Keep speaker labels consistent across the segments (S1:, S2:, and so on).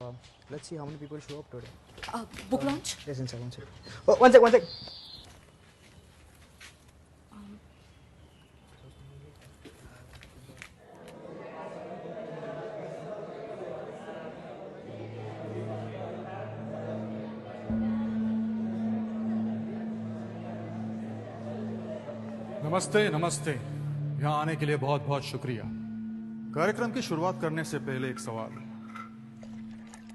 S1: Let's see how many people show up today.
S2: Book launch?
S1: Yes, one second. Oh, one sec.
S3: नमस्ते नमस्ते। यहाँ आने के लिए बहुत बहुत शुक्रिया। कार्यक्रम की शुरुआत करने से पहले एक सवाल,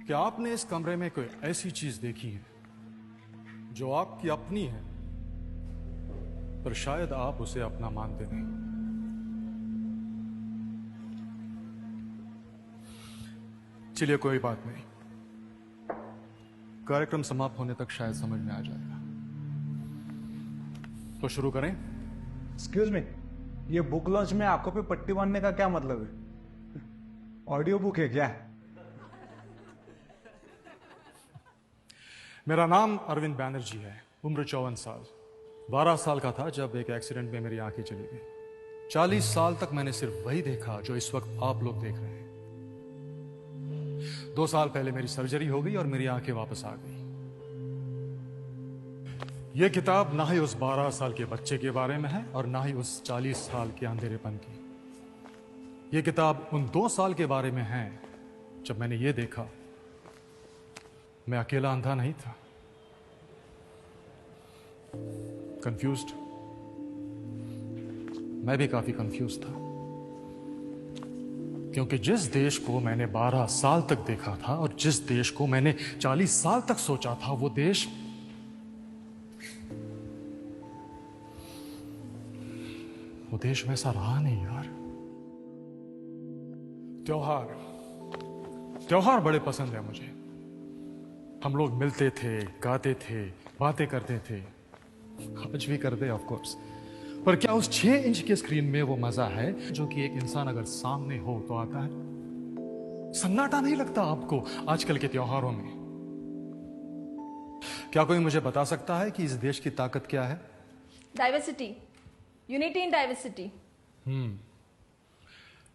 S3: क्या आपने इस कमरे में कोई ऐसी चीज देखी है जो आपकी अपनी है पर शायद आप उसे अपना मानते नहीं? चलिए कोई बात नहीं, कार्यक्रम समाप्त होने तक शायद समझ में आ जाएगा। तो शुरू करें।
S4: एक्सक्यूज मी, ये बुक लॉन्च में आंखों पे पट्टी बांधने का क्या मतलब है? ऑडियो बुक है क्या?
S3: मेरा नाम अरविंद बैनर्जी है, उम्र 54 साल। 12 साल का था जब एक एक्सीडेंट में मेरी आंखें चली गई। 40 साल तक मैंने सिर्फ वही देखा जो इस वक्त आप लोग देख रहे हैं। 2 साल पहले मेरी सर्जरी हो गई और मेरी आंखें वापस आ गई। यह किताब ना ही उस 12 साल के बच्चे के बारे में है और ना ही उस 40 साल के अंधेरेपन की। यह किताब उन 2 साल के बारे में है जब मैंने ये देखा मैं अकेला अंधा नहीं था। कंफ्यूज्ड, मैं भी काफी कंफ्यूज था, क्योंकि जिस देश को मैंने 12 साल तक देखा था और जिस देश को मैंने 40 साल तक सोचा था, वो देश वैसा रहा नहीं यार। त्योहार बड़े पसंद है मुझे। हम लोग मिलते थे, गाते थे, बातें करते थे, आज भी करते ऑफ कोर्स। पर क्या उस 6 इंच के स्क्रीन में वो मजा है जो कि एक इंसान अगर सामने हो तो आता है? सन्नाटा नहीं लगता आपको आजकल के त्योहारों में? क्या कोई मुझे बता सकता है कि इस देश की ताकत क्या है?
S2: Diversity. Unity in diversity.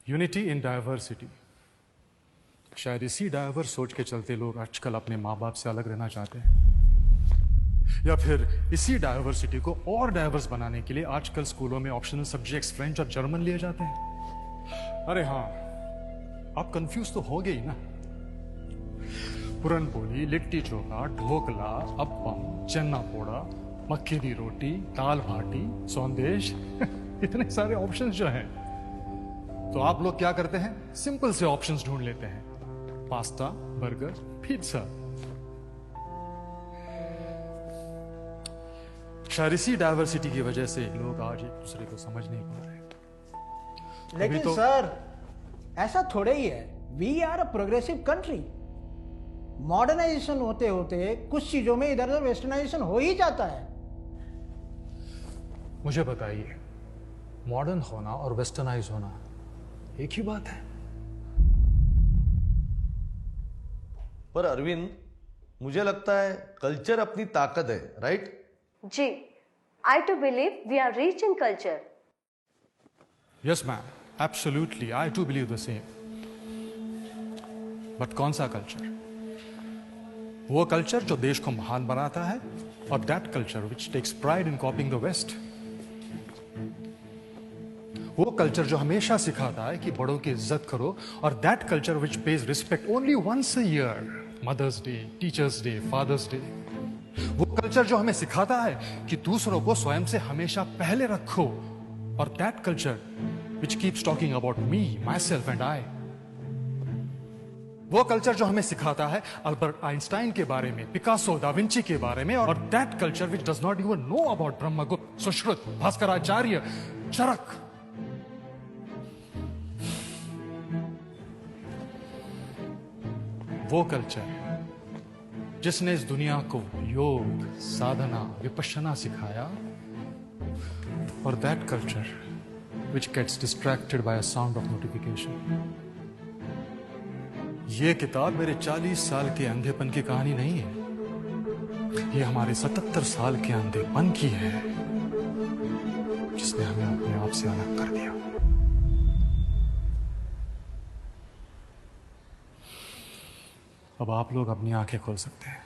S3: Unity in diversity. शायद इसी डाइवर्स सोच के चलते लोग आजकल अपने माँ बाप से अलग रहना चाहते हैं, या फिर इसी डाइवर्सिटी को और डाइवर्स बनाने के लिए आजकल स्कूलों में ऑप्शनल सब्जेक्ट्स फ्रेंच और जर्मन लिए जाते हैं। अरे हाँ, आप कंफ्यूज तो हो गई ना। पुरनपोली, लिट्टी चोखा, ढोकला, अप्पम, चन्ना पोड़ा, मक्के दी रोटी, दाल भाटी, सौंदेश इतने सारे ऑप्शंस जो हैं, तो आप लोग क्या करते हैं? सिंपल से ऑप्शंस ढूंढ लेते हैं, पास्ता, बर्गर, पिज्जा। शायद इसी डाइवर्सिटी की वजह से लोग आज एक दूसरे को समझ नहीं पा रहे।
S5: लेकिन सर, ऐसा थोड़े ही है। We are a progressive country. Modernisation होते होते कुछ चीजों में इधर उधर वेस्टर्नाइजेशन हो ही जाता है।
S3: मुझे बताइए, मॉडर्न होना और वेस्टर्नाइज होना एक ही बात है?
S6: पर अरविंद, मुझे लगता है कल्चर अपनी ताकत है, राइट?
S7: जी, I too believe we are rich in culture.
S3: Yes ma'am, absolutely, I too believe the same. But कौन सा कल्चर? वो कल्चर जो देश को महान बनाता है, और that culture which takes pride in copying the west. वो कल्चर जो हमेशा सिखाता है कि बड़ों की इज्जत करो, और that culture which pays respect only once a year, Mother's Day, teacher's day, father's day. वो कल्चर जो हमें सिखाता है कि दूसरों को स्वयं से हमेशा पहले रखो, और that culture which keeps talking about me, my self and I. वो कल्चर जो हमें सिखाता है अल्बर्ट आइंस्टाइन के बारे में, पिकासो, दा विंची के बारे में, और that culture which does not even know about Brahmagupta, Sushruta, Bhaskaracharya, Charaka. वो कल्चर जिसने इस दुनिया को योग, साधना, विपश्यना सिखाया, और that culture which gets distracted by a sound of notification. ये किताब मेरे 40 साल के अंधेपन की कहानी नहीं है, ये हमारे 77 साल के अंधेपन की है, जिसने हमें अपने आप से अलग कर दिया। अब आप लोग अपनी आंखें खोल सकते हैं।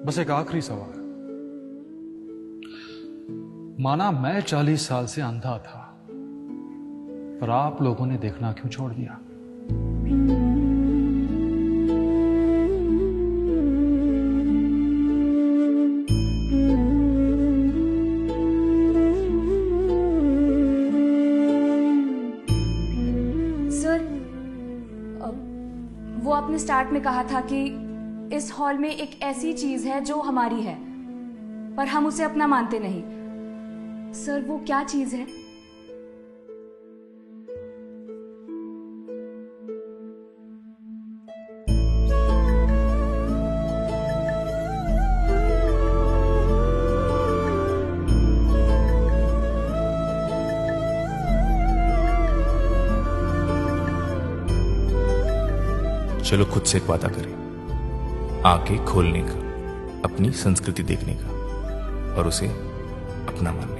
S3: बस एक आखिरी सवाल। माना मैं 40 साल से अंधा था, पर आप लोगों ने देखना क्यों छोड़ दिया?
S2: सर, वो आपने स्टार्ट में कहा था कि इस हॉल में एक ऐसी चीज है जो हमारी है, पर हम उसे अपना मानते नहीं। सर, वो क्या चीज है?
S8: चलो खुद से एक वादा करें, आंखें खोलने का, अपनी संस्कृति देखने का और उसे अपना मानने का।